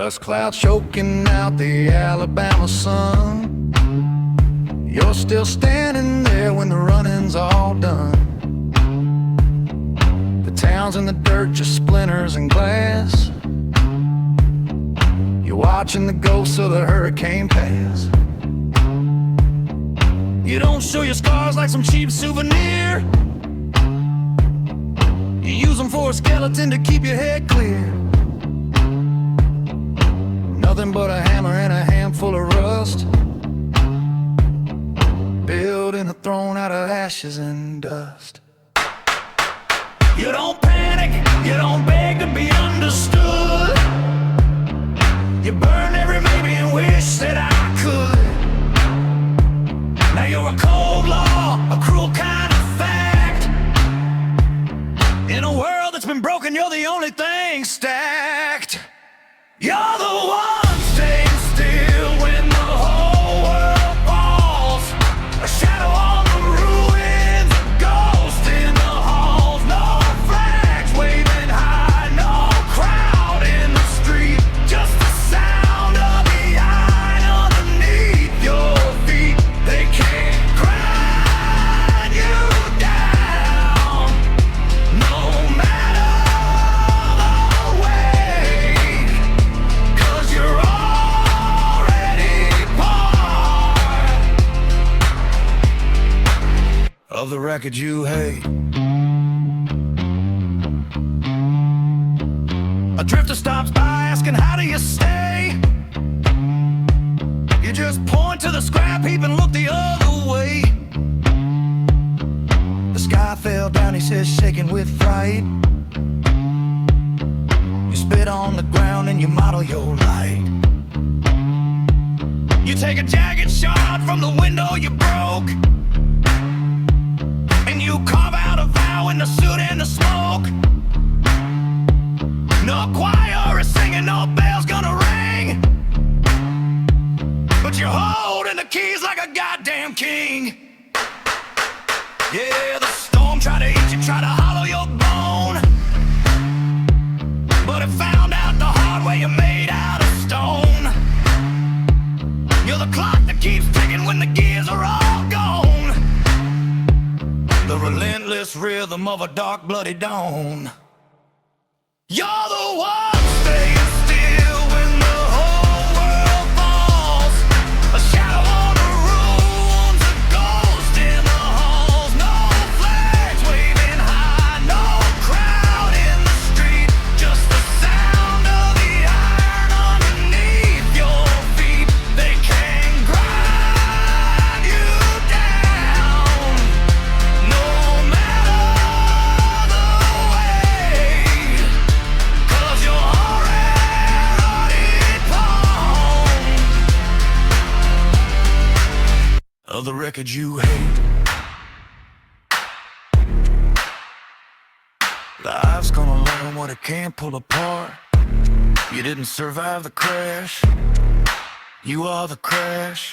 Dust clouds choking out the Alabama sun. You're still standing there when the running's all done. The town's in the dirt, just splinters and glass. You're watching the ghosts of the hurricane pass. You don't show your scars like some cheap souvenir. You use them for a skeleton to keep your head clear. Nothing but a hammer and a handful of rust, building a throne out of ashes and dust. You don't panic, you don't beg to be understood. You burn every maybe and wish that I could. Now you're a cold law, a cruel kind of fact. In a world that's been broken, you're the only thing stacked. You're the one staying still when the whole world falls. A shadow on the ruins, a ghost in the halls. No flags waving high, no crowd in the street. Just the sound of the iron underneath your feet. They can't grind you down, no matter the way, 'cause you're already part of the wreckage you hate. A drifter stops by asking, how do you stay? You just point to the scrap heap and look the other way. The sky fell down, he says, shaking with fright. You spit on the ground and you model your light. You take a jagged shot from the window you broke, and you carve out a vow in the soot and the smoke. No choir is singing, no bell's gonna ring, but you're holding the keys like a goddamn king. Yeah, the storm tried to eat you, tried to hollow your bone, but it found out the hard way you're made out of stone. You're the clock that keeps ticking when the gears are all gone. The relentless rhythm of a dark bloody dawn. You're the one staying still when the whole world falls. A shadow on the ruins, a ghost in the halls. No flags waving high, no crowd in the street. Just the sound of the iron underneath your feet. They can grind you down, no matter the way, 'cause you're already part of the wreckage you hate. Life's gonna learn what it can't pull apart. You didn't survive the crash, you are the crash,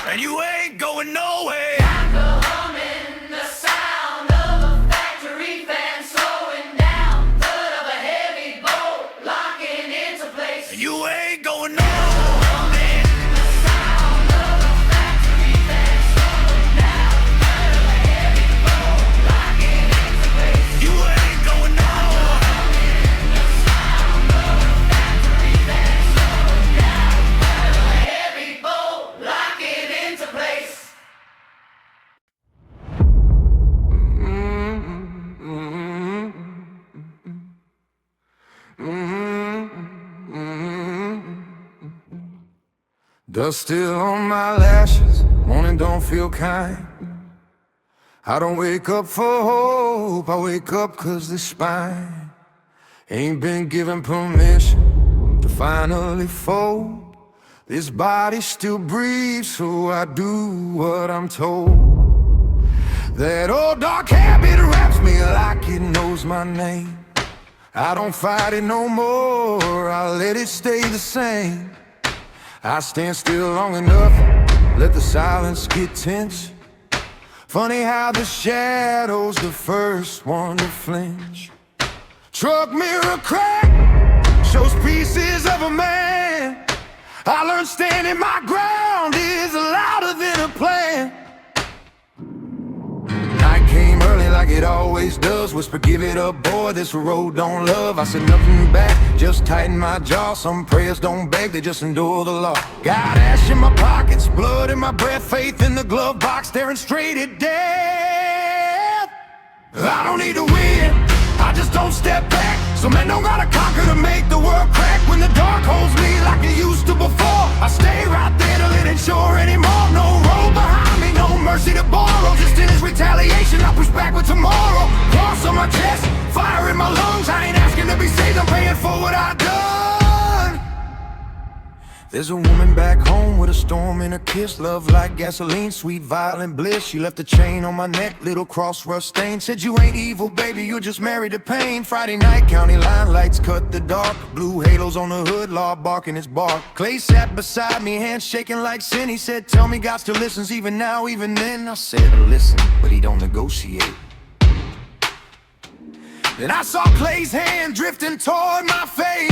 and you ain't going nowhere. The humming, the sound of a factory fan slowing down, thud of a heavy boat locking into place. And you ain't going nowhere. The sound of a factory fan slowing down, thud of a heavy boat locking into place. You ain't going nowhere. The sound of a factory fan slowing down, thud of a heavy boat locking into place. Dust still on my lashes, morning don't feel kind. I don't wake up for hope, I wake up 'cause this spine ain't been given permission to finally fold. This body still breathes, so I do what I'm told. That old dark habit wraps me like it knows my name. I don't fight it no more, I let it stay the same. I stand still long enough, let the silence get tense. Funny how the shadow's the first one to flinch. Truck mirror crack, shows pieces of a man. I learned standing my ground is louder than a plan. Night came early like it always does. Whisper, give it up, boy, this road don't love. I said nothing back, just tighten my jaw. Some prayers don't beg, they just endure the law. Got ash in my pockets, blood in my breath, faith in the glove box, staring straight at death. I don't need to win, I just don't step back. Some men don't gotta conquer to make the world crack. When the dark holds me like it used to before, I stay right there till it ain't sure anymore. No road behind me, no mercy to borrow. Just in his retaliation, I push back with tomorrow. Cross on my chest, fire in my lungs. I ain't asking to be saved, I'm paying for what I done. There's a woman back home with a storm in her kiss. Love like gasoline, sweet violent bliss. She left a chain on my neck, little cross rust stain. Said you ain't evil, baby, you're just married to pain. Friday night, county line lights cut the dark. Blue halos on the hood, law barking its bark. Clay sat beside me, hands shaking like sin. He said, tell me God still listens even now, even then. I said, listen, but he don't negotiate. Then I saw Clay's hand drifting toward my fate.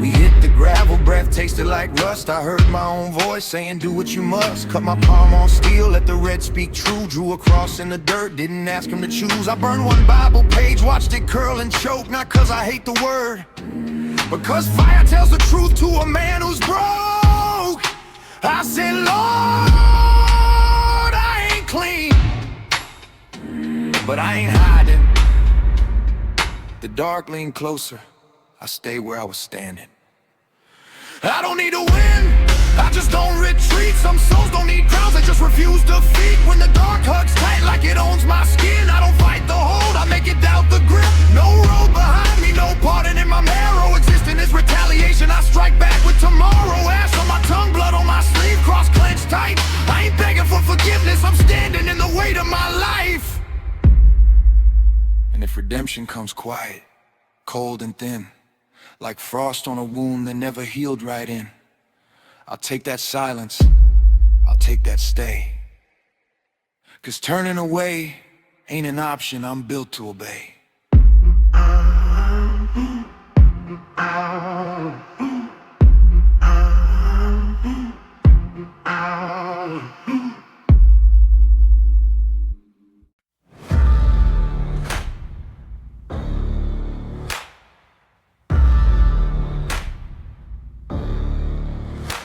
We hit the gravel, breath tasted like rust. I heard my own voice saying do what you must. Cut my palm on steel, let the red speak true. Drew a cross in the dirt, didn't ask him to choose. I burned one Bible page, watched it curl and choke. Not cause I hate the word, but cause fire tells the truth to a man who's broke. I said, Lord, I ain't clean, but I ain't hiding. The dark leaned closer, I stay where I was standing. I don't need to win, I just don't retreat. Some souls don't need crowns, they just refuse defeat. When the dark hugs tight like it owns my skin, I don't fight the hold, I make it doubt the grip. No road behind me, no pardon in my marrow. Existing is retaliation, I strike back with tomorrow. Ash on my tongue, blood on my sleeve, cross clenched tight. I ain't begging for forgiveness, I'm standing in the weight of my life. And if redemption comes quiet, cold and thin, like frost on a wound that never healed right in, I'll take that silence, I'll take that stay. Cause turning away ain't an option, I'm built to obey.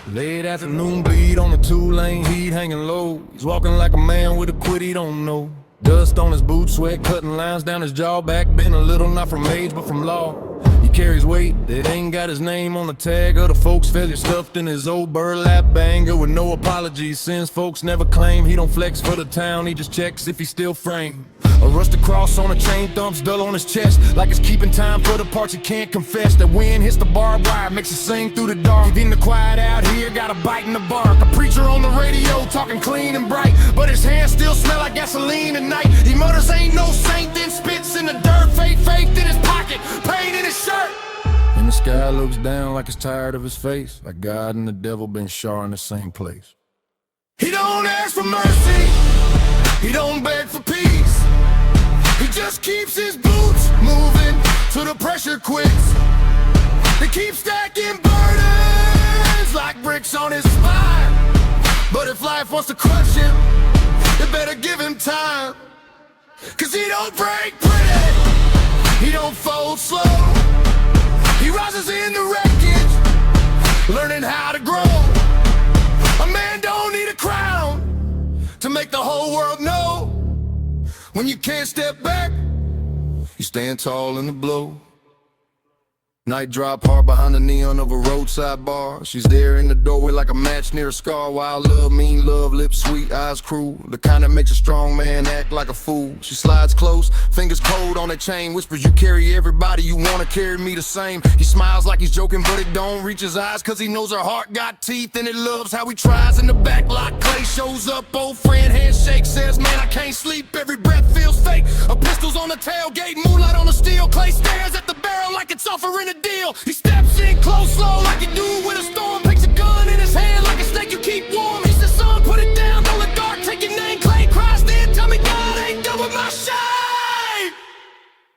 Late afternoon bleed on the two-lane heat, hanging low. He's walking like a man with a quit he don't know. Dust on his boots, sweat cutting lines down his jaw. Back bent a little, not from age but from law. He carries weight that ain't got his name on the tag. Other folks' failure stuffed in his old burlap banger with no apologies. Since folks never claim he don't flex for the town, he just checks if he's still framed. A rusted cross on a chain thumps dull on his chest, like it's keeping time for the parts he can't confess. That wind hits the barbed wire, makes it sing through the dark. Even the quiet out here got a bite in the bark. A preacher on the radio talking clean and bright, but his hands still smell like gasoline at night. He mutters ain't no saint, then spits in the dirt. Faith in his pocket, pain in his shirt. And the sky looks down like it's tired of his face, like God and the devil been shar in the same place. He don't ask for mercy, he don't beg for peace. He just keeps his boots moving till the pressure quits. They keep stacking burdens like bricks on his spine. But if life wants to crush him, it better give him time. Cause he don't break pretty, he don't fold slow. He rises in the wreckage, learning how to grow. A man don't need a crown to make the whole world know. When you can't step back, you stand tall in the blow. Night drop hard behind the neon of a roadside bar. She's there in the doorway like a match near a scar. Wild love, mean love, lips sweet, eyes cruel. The kind that makes a strong man act like a fool. She slides close, fingers cold on that chain. Whispers, you carry everybody, you wanna carry me the same. He smiles like he's joking, but it don't reach his eyes. Cause he knows her heart got teeth and it loves how he tries. In the back lot, Clay shows up, old friend handshake. Says, man, I can't sleep, every breath feels fake. A pistol's on the tailgate, moonlight on the steel. Clay stares at the barrel like it's offering a deal. He steps in close, slow, like you do with a storm. Takes a gun in his hand like a snake you keep warm. He says, son, put it down, don't let dark take your name. Clay cries, then tell me God ain't done with my shame.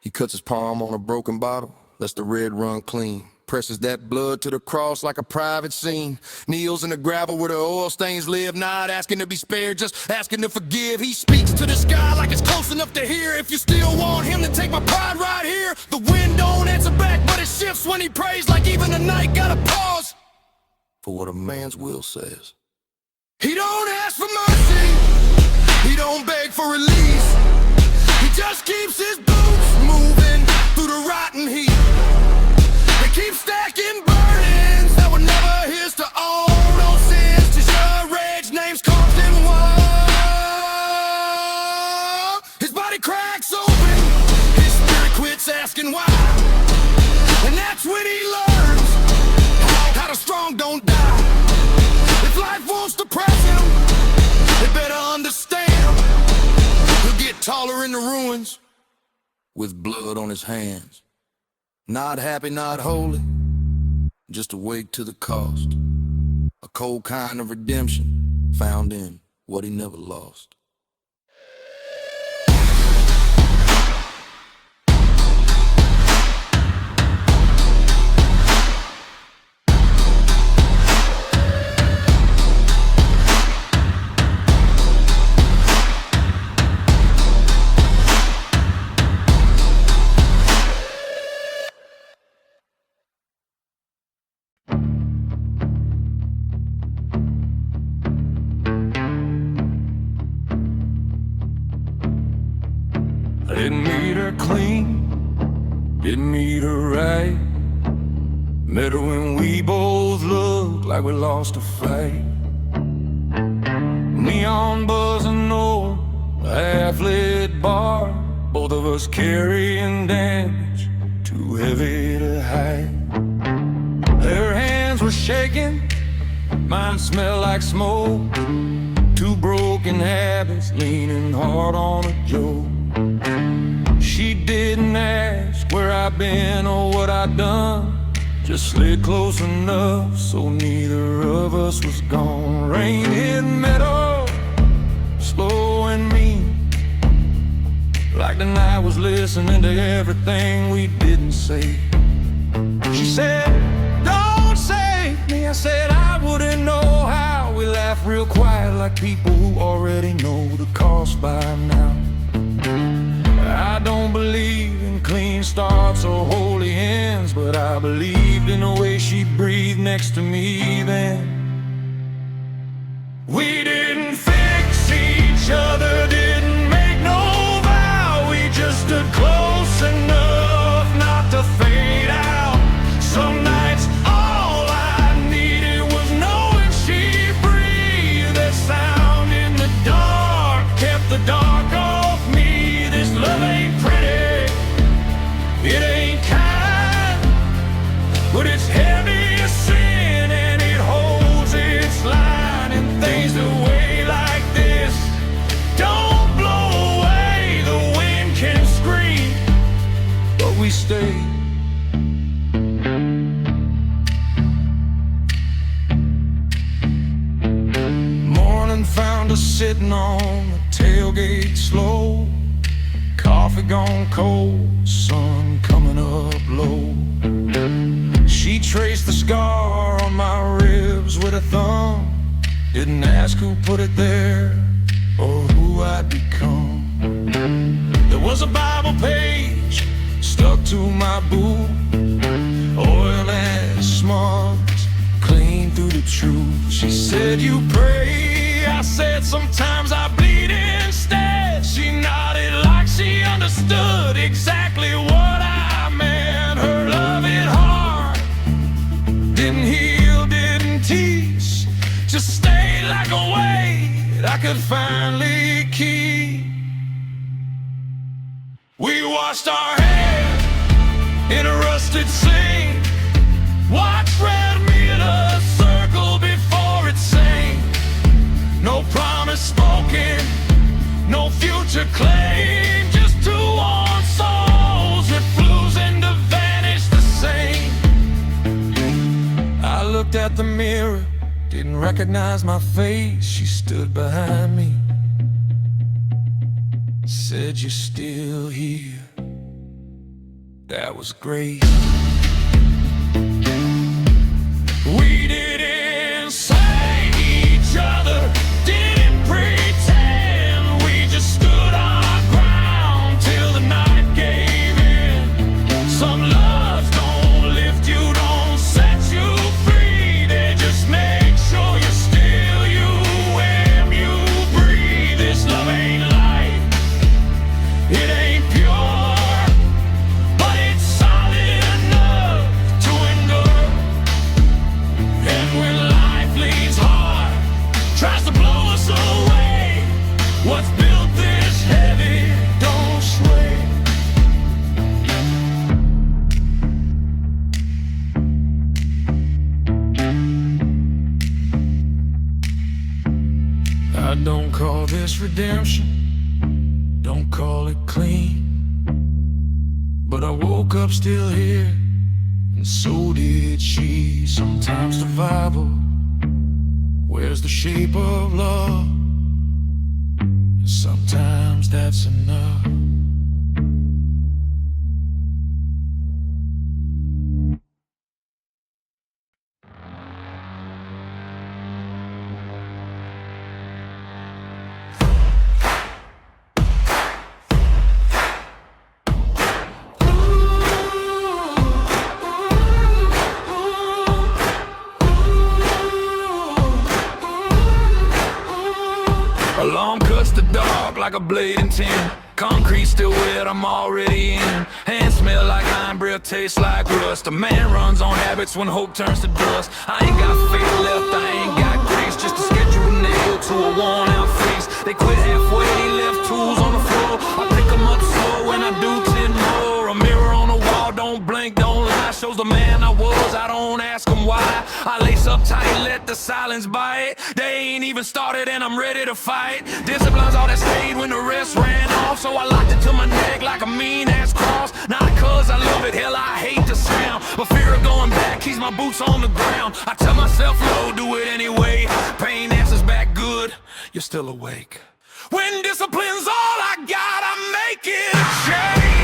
He cuts his palm on a broken bottle, lets the red run clean. Presses that blood to the cross like a private scene. Kneels in the gravel where the oil stains live, not asking to be spared, just asking to forgive. He speaks to the sky like it's close enough to hear. If you still want him to take my pride right here. The wind don't answer back, but it shifts when he prays, like even the night gotta pause for what a man's will says. He don't ask for mercy, he don't beg for release. He just keeps his boots moving through the rotten heat. Keep stacking burdens that were never his to own. No sins to your rage, names carved in wall. His body cracks open, his spirit quits asking why. And that's when he learns how the strong don't die. If life wants to press him, they better understand. He'll get taller in the ruins with blood on his hands. Not happy, not holy, just awake to the cost. A cold kind of redemption found in what he never lost. Didn't meet her clean, didn't meet her right. Met her when we both looked like we lost a fight. Neon buzzing over a half-lit bar. Both of us carrying damage too heavy to hide. Her hands were shaking, mine smelled like smoke. Two broken habits leaning hard on a joke. She didn't ask where I've been or what I'd done, just slid close enough so neither of us was gone. Rain hit metal, slow and mean, like the night was listening to everything we didn't say. She said, don't save me. I said I wouldn't know how. We laughed real quiet like people who already know the cost by now. I don't believe in clean starts or holy ends, but I believed in the way she breathed next to me then. We didn't fix each other, didn't make no vow. We just stood close enough not to fade out. Some nights all I needed was knowing she breathed. That sound in the dark kept the dark off me. This love ain't pretty, it ain't kind, but it's heavy as sin and it holds its line. And things that weigh like this don't blow away. The wind can scream, but we stay. Morning found us sitting on the tailgate slow. Coffee gone cold, sun coming up low. She traced the scar on my ribs with a thumb. Didn't ask who put it there or who I'd become. There was a Bible page stuck to my boot. Oil and smudged clean through the truth. She said, you pray. I said, sometimes I bleed instead. She nodded like she understood exactly what I meant. Her love hit hard, didn't heal, didn't teach, just stayed like a weight I could finally keep. We washed our hair in a rusted sink, watched red meet a circle before it sank. No promise spoken, no future claim, just two worn souls refusing to vanish the same. I looked at the mirror, didn't recognize my face. She stood behind me, said, you're still here. that was great. We didn't say each other, didn't pretend. We just stood our ground till the night gave in. Some loves don't lift you, don't set you free. They just make sure you're still you when you breathe. This love ain't life, it ain't pure, but it's solid enough to endure. And when life leans hard, tries to blow us away, what's built this heavy don't sway. I don't call this redemption, don't call it clean, but I woke up still here, and so did she. Sometimes survival wears the shape of love, and sometimes that's enough. Alarm cuts the dark like a blade in tin. Concrete still wet, I'm already in. Hands smell like iron, breath tastes like rust. A man runs on habits when hope turns to dust. I ain't got faith left, I ain't got grace, just a schedule nailed to a worn out face. They quit halfway, left tools on the floor. I pick them up slow and I do 10 more. A mirror on the wall, don't blink, don't lie. Shows the man I was, I don't ask them why. I lace up tight, let the silence bite. They ain't even started and I'm ready to fight. Discipline's all that stayed when the rest ran off, so I locked it to my neck like a mean-ass cross. Not cause I love it, hell I hate the sound, but fear of going back keeps my boots on the ground. I tell myself no, do it anyway. Pain answers back good, you're still awake. When discipline's all I got, I make it a chain.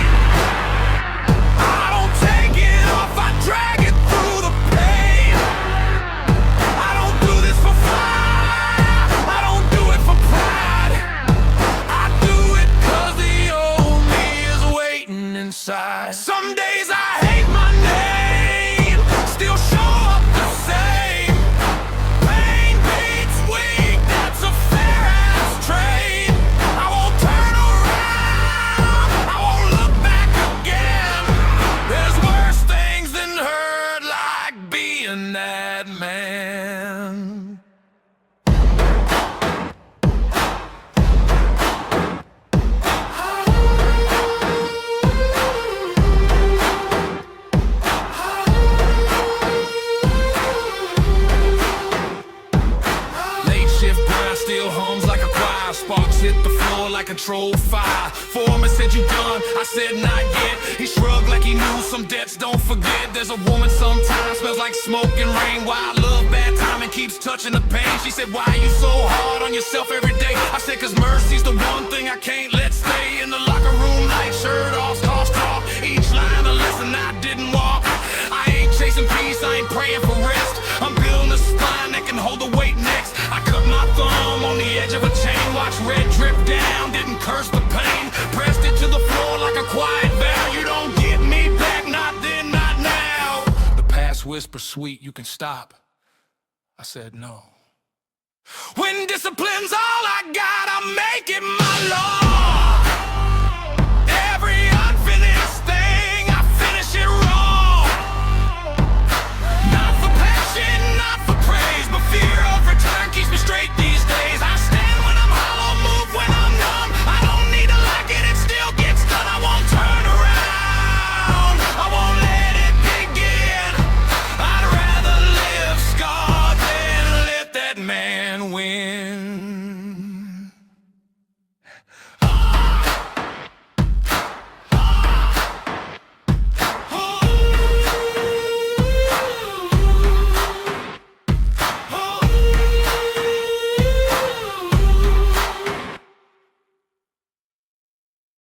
I don't take it off, I drag it through the pain. I don't do this for fun, I don't do it for pride. I do it cause the old me is waiting inside. Some days I hate my name, still show up the same. Pain beats weak, that's a fair ass trade. I won't turn around, I won't look back again. There's worse things than hurt, like being that man. Late shift grind still hums like a choir. Sparks hit the floor like controlled fire. Foreman said you done, I said not yet. He shrugged like he knew some debts, don't forget. There's a woman sometimes smells like smoke and rain. Why I love bad timing keeps touching the pain. She said, why you so hard on yourself every day? I said, cause mercy's the one thing I can't let stay. In the locker room, night shirt off, cross talk. Each line a lesson I didn't walk. I ain't chasing peace, I ain't praying for rest. I'm building a spine that can hold the weight next. I cut my thumb on the edge of a chain, watch red drip down, didn't curse the pain. Pressed it to the floor like a quiet vow. You don't get me back, not then, not now. The past whispers sweet, you can stop. I said no. When discipline's